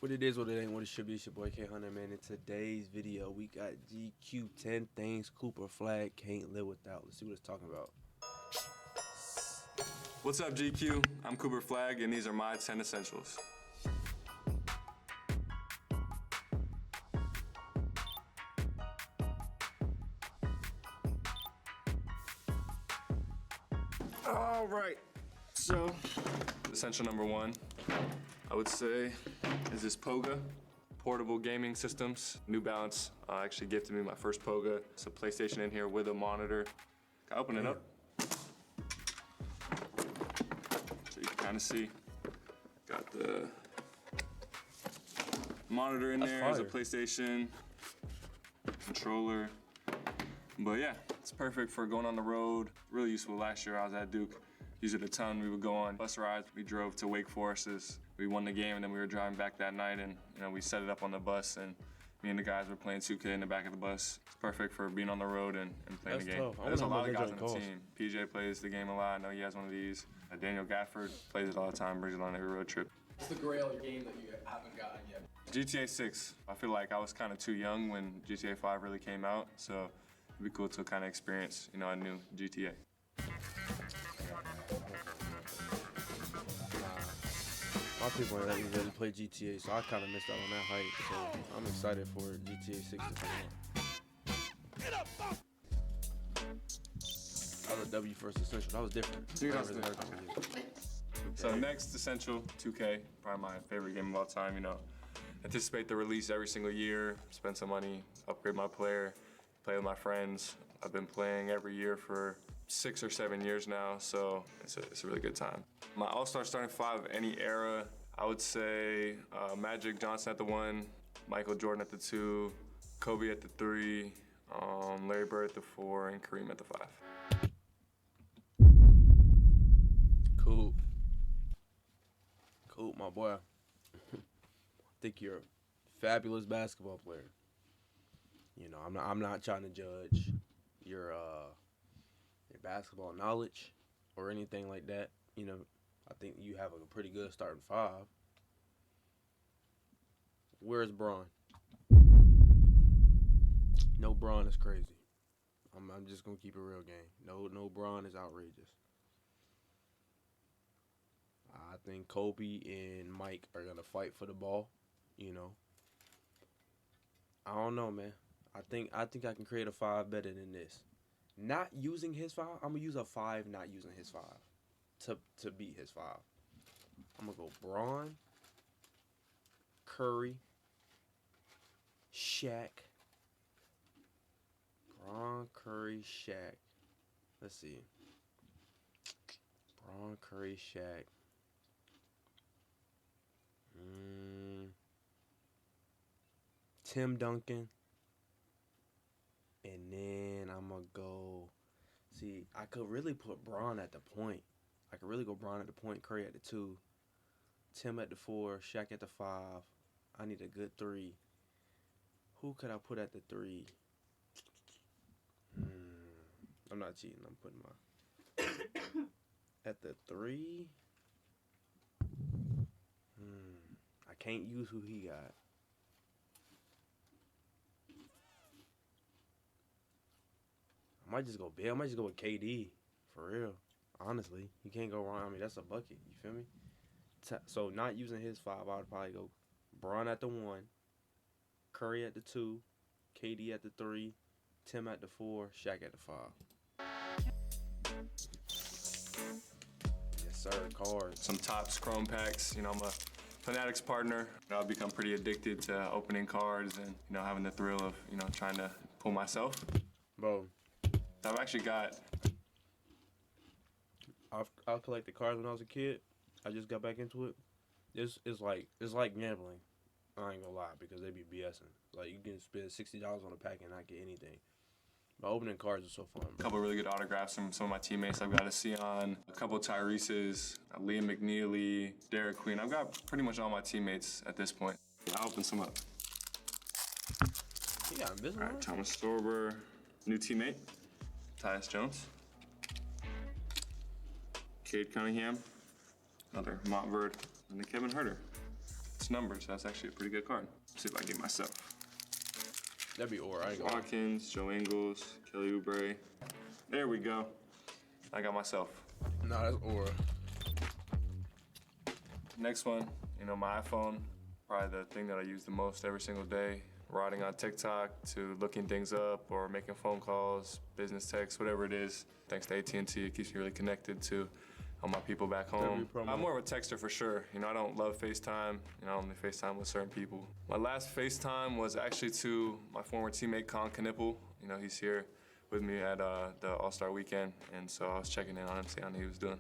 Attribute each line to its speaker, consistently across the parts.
Speaker 1: What it is, what it ain't, what it should be. It's your boy K Hunter, man. In today's video, we got GQ 10 things Cooper Flagg can't live without. Let's see what it's talking about.
Speaker 2: What's up, GQ? I'm Cooper Flagg, and these are my 10 essentials. All right, so essential number one, I would say, is this Poga, portable gaming systems. New Balance actually gifted me my first Poga. It's a PlayStation in here with a monitor. Can I open it up? So you can kind of see, got the monitor in there, there's a PlayStation, controller. But yeah, it's perfect for going on the road. Really useful. Last year I was at Duke, used it a ton. We would go on bus rides. We drove to Wake Forest. We won the game, and then we were driving back that night, and we set it up on the bus, and me and the guys were playing 2K in the back of the bus. It's perfect for being on the road and playing the game.
Speaker 1: Tough.
Speaker 2: There's a lot of guys on the team. PJ plays the game a lot. I know he has one of these. Daniel Gafford plays it all the time, brings it on every road trip.
Speaker 3: What's the grail game that you haven't gotten yet?
Speaker 2: GTA 6. I feel like I was kind of too young when GTA 5 really came out, so it'd be cool to kind of experience, a new GTA.
Speaker 1: My people ain't let me really play GTA, so I kind of missed out on that hype. So I'm excited for GTA 6 to come out. That was a W first essential. That was different.
Speaker 2: So next essential, 2K, probably my favorite game of all time. Anticipate the release every single year, spend some money, upgrade my player, play with my friends. I've been playing every year for 6 or 7 years now, so it's a really good time. My all-star starting five of any era, I would say Magic Johnson at the 1, Michael Jordan at the 2, Kobe at the 3, Larry Bird at the 4, and Kareem at the 5.
Speaker 1: Cool, my boy. I think you're a fabulous basketball player. I'm not trying to judge your basketball knowledge or anything like that. I think you have a pretty good starting five. Where's Braun? No Braun is crazy. I'm just gonna keep it real, gang. No Braun is outrageous. I think Kobe and Mike are gonna fight for the ball. I don't know, man. I think I can create a 5 better than this. Not using his 5, I'm gonna use a 5 not using his 5 to beat his 5. I'm gonna go Braun, Curry, Shaq. Braun, Curry, Shaq. Let's see. Braun, Curry, Shaq. Tim Duncan. And then I'm going to go. See, I could really put Braun at the point. I could really go Braun at the point, Curry at the 2, Tim at the 4, Shaq at the 5. I need a good 3. Who could I put at the 3? I'm not cheating. I'm putting my at the 3. I can't use who he got. I might just go big. I might just go with KD. For real. Honestly. You can't go wrong. I mean, that's a bucket. You feel me? So, not using his 5, I would probably go Braun at the 1, Curry at the 2, KD at the 3, Tim at the 4, Shaq at the 5. Yes, sir. Cards.
Speaker 2: Some Topps Chrome packs. I'm a Fanatics partner. I've become pretty addicted to opening cards and, having the thrill of, trying to pull myself.
Speaker 1: Bro.
Speaker 2: I've actually got...
Speaker 1: I collected cards when I was a kid. I just got back into it. It's like gambling. I ain't gonna lie, because they be BSing. Like, you can spend $60 on a pack and not get anything. But opening cards is so fun, bro.
Speaker 2: A couple really good autographs from some of my teammates I've got to see on. A couple Tyrese's, Liam McNeely, Derek Queen. I've got pretty much all my teammates at this point. I'll open some up.
Speaker 1: You got invisible.
Speaker 2: All right, Thomas Storber, new teammate, Tyus Jones. Cade Cunningham, another Montverde, and the Kevin Herter. It's numbers. That's actually a pretty good card. Let's see if I can get myself.
Speaker 1: That'd be or I ain't gonna.
Speaker 2: Watkins, Joe Ingles, Kelly Oubre. There we go. I got myself.
Speaker 1: Nah, that's or.
Speaker 2: Next one, my iPhone, probably the thing that I use the most every single day. Riding on TikTok to looking things up or making phone calls, business texts, whatever it is. Thanks to AT&T, it keeps me really connected to all my people back home. I'm more of a texter for sure. I don't love FaceTime. I only FaceTime with certain people. My last FaceTime was actually to my former teammate, Colin Knippel. He's here with me at the All-Star Weekend, and so I was checking in on him, seeing how he was doing.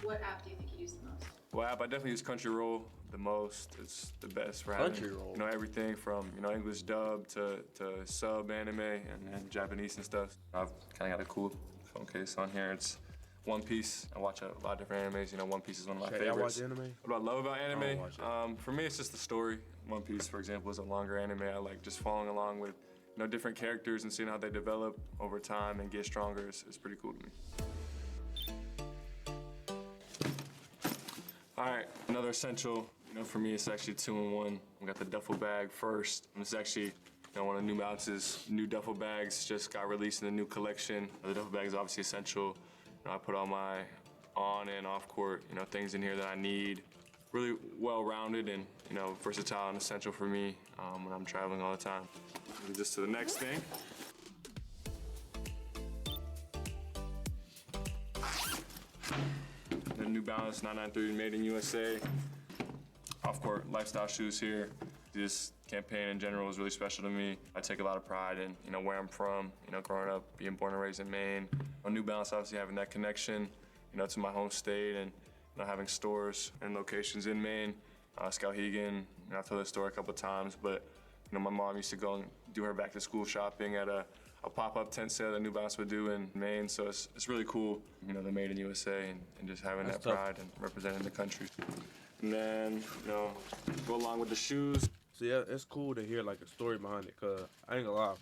Speaker 4: What app do you think you use the most?
Speaker 2: Well, app, I definitely use Crunchyroll the most. It's the best for having,
Speaker 1: Crunchyroll?
Speaker 2: Everything from, English dub to sub anime and Japanese and stuff. I've kind of got a cool phone case on here. It's One Piece. I watch a lot of different animes. One Piece is one of my favorites.
Speaker 1: Y'all watch anime?
Speaker 2: What I love about anime,
Speaker 1: I don't watch it.
Speaker 2: for me, it's just the story. One Piece, for example, is a longer anime. I like just following along with, different characters and seeing how they develop over time and get stronger is pretty cool to me. All right, another essential, for me, it's actually 2-in-1. We got the duffel bag first. And it's actually, one of New Balance's new duffel bags just got released in the new collection. The duffel bag is obviously essential. I put all my on and off court, things in here that I need. Really well-rounded and, versatile and essential for me when I'm traveling all the time. Move this to the next thing. The New Balance 993 made in USA. Off-court lifestyle shoes here. This campaign in general is really special to me. I take a lot of pride in, where I'm from, growing up, being born and raised in Maine. New Balance obviously having that connection, to my home state and, having stores and locations in Maine. Skowhegan, I've told this story a couple of times, but, my mom used to go and do her back to school shopping at a pop-up tent sale that New Balance would do in Maine, so it's really cool, they're made in USA and just having that pride and representing the country. And then, go along with the shoes.
Speaker 1: So yeah, it's cool to hear like a story behind it, cause I ain't gonna lie,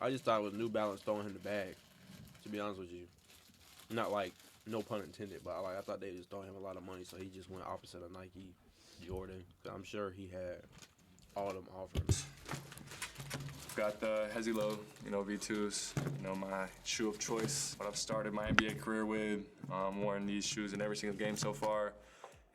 Speaker 1: I just thought it was New Balance throwing him the bag, to be honest with you. Not like, no pun intended, but I thought they just throwing him a lot of money, so he just went opposite of Nike, Jordan, cause I'm sure he had all them offers.
Speaker 2: Got the Hezilo, V2s, my shoe of choice. What I've started my NBA career with, worn these shoes in every single game so far,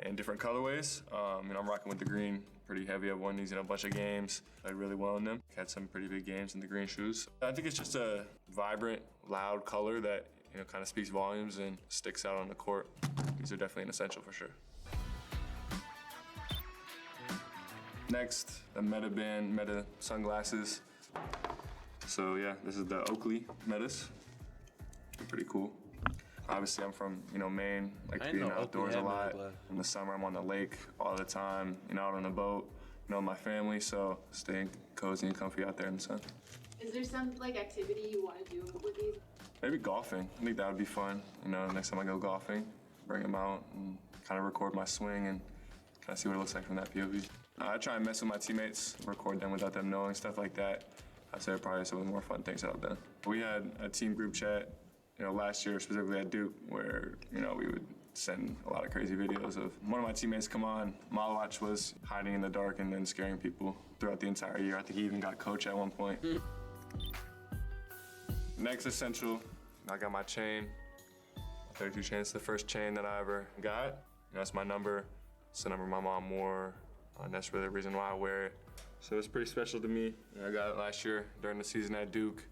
Speaker 2: in different colorways. I'm rocking with the green, pretty heavy. I've worn these in a bunch of games. Played really well in them. Had some pretty big games in the green shoes. I think it's just a vibrant, loud color that kind of speaks volumes and sticks out on the court. These are definitely an essential for sure. Next, the Meta sunglasses. So yeah, this is the Oakley Metas. Pretty cool. Obviously, I'm from Maine, like being outdoors a lot. In the summer, I'm on the lake all the time, out on the boat, with my family. So staying cozy and comfy out there in the sun.
Speaker 4: Is there some activity you want to do with these?
Speaker 2: Maybe golfing. I think that would be fun. Next time I go golfing, bring them out and kind of record my swing and kind of see what it looks like from that POV. I try and mess with my teammates, record them without them knowing, stuff like that. I say probably some of the more fun things that I've done. We had a team group chat, last year specifically at Duke, where, we would send a lot of crazy videos of one of my teammates come on. Malwatch was hiding in the dark and then scaring people throughout the entire year. I think he even got coach at one point. Next essential, I got my chain. 32 chain, it's the first chain that I ever got. That's my number. It's the number my mom wore. And that's really the reason why I wear it. So it's pretty special to me. I got it last year during the season at Duke,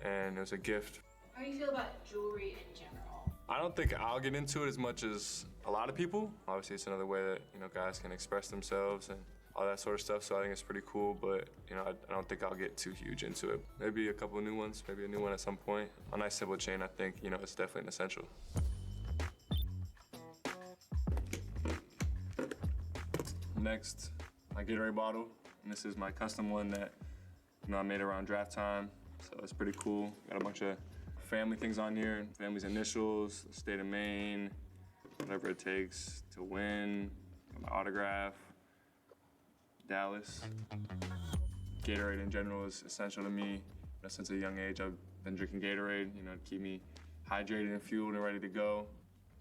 Speaker 2: and it was a gift.
Speaker 4: How do you feel about jewelry in general?
Speaker 2: I don't think I'll get into it as much as a lot of people. Obviously, it's another way that guys can express themselves and all that sort of stuff. So I think it's pretty cool, but I don't think I'll get too huge into it. Maybe a couple of new ones, maybe a new one at some point. A nice simple chain, I think it's definitely an essential. Next, my Gatorade bottle, and this is my custom one that I made around draft time. So it's pretty cool. Got a bunch of family things on here, family's initials, the state of Maine, whatever it takes to win, my autograph, Dallas. Gatorade in general is essential to me. Since a young age, I've been drinking Gatorade, to keep me hydrated and fueled and ready to go.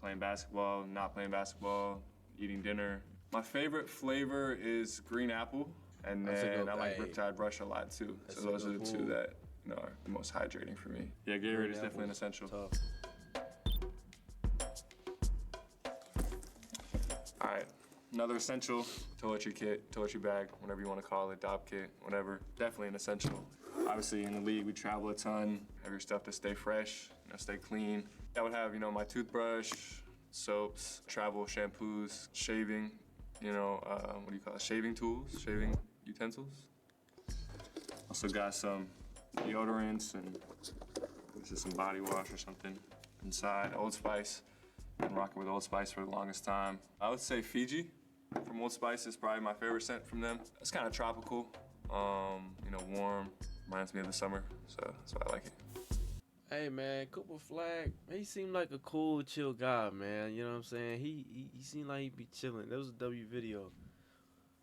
Speaker 2: Playing basketball, not playing basketball, eating dinner, My favorite flavor is green apple, and
Speaker 1: That's a
Speaker 2: then
Speaker 1: good-
Speaker 2: I like
Speaker 1: hey.
Speaker 2: Riptide Rush a lot too.
Speaker 1: That's
Speaker 2: So
Speaker 1: a
Speaker 2: those are
Speaker 1: good
Speaker 2: the two
Speaker 1: pull.
Speaker 2: that are the most hydrating for me. Yeah, Gatorade is definitely an essential.
Speaker 1: Tough.
Speaker 2: All right, another essential: toiletry kit, toiletry bag, whatever you want to call it, dop kit, whatever. Definitely an essential. Obviously, in the league, we travel a ton. Have your stuff to stay fresh, stay clean. I would have, my toothbrush, soaps, travel shampoos, shaving, what do you call it? Shaving tools, shaving utensils. Also got some deodorants and this is some body wash or something inside. Old Spice. Been rocking with Old Spice for the longest time. I would say Fiji from Old Spice is probably my favorite scent from them. It's kind of tropical, warm. Reminds me of the summer, so that's why I like it.
Speaker 1: Hey man, Cooper Flagg, he seemed like a cool, chill guy, man. You know what I'm saying? He seemed like he'd be chilling. There was a W video.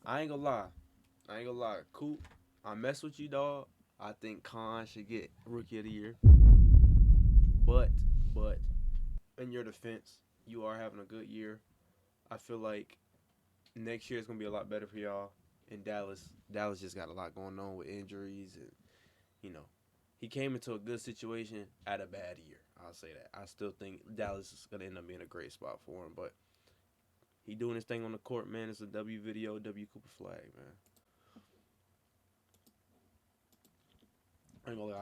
Speaker 1: I ain't gonna lie. Coop, I mess with you, dog. I think Khan should get Rookie of the Year. But, in your defense, you are having a good year. I feel like next year is gonna be a lot better for y'all. In Dallas just got a lot going on with injuries and he came into a good situation at a bad year. I'll say that. I still think Dallas is gonna end up being a great spot for him, but he doing his thing on the court, man. It's a W video, W Cooper Flagg, man. I ain't gonna lie.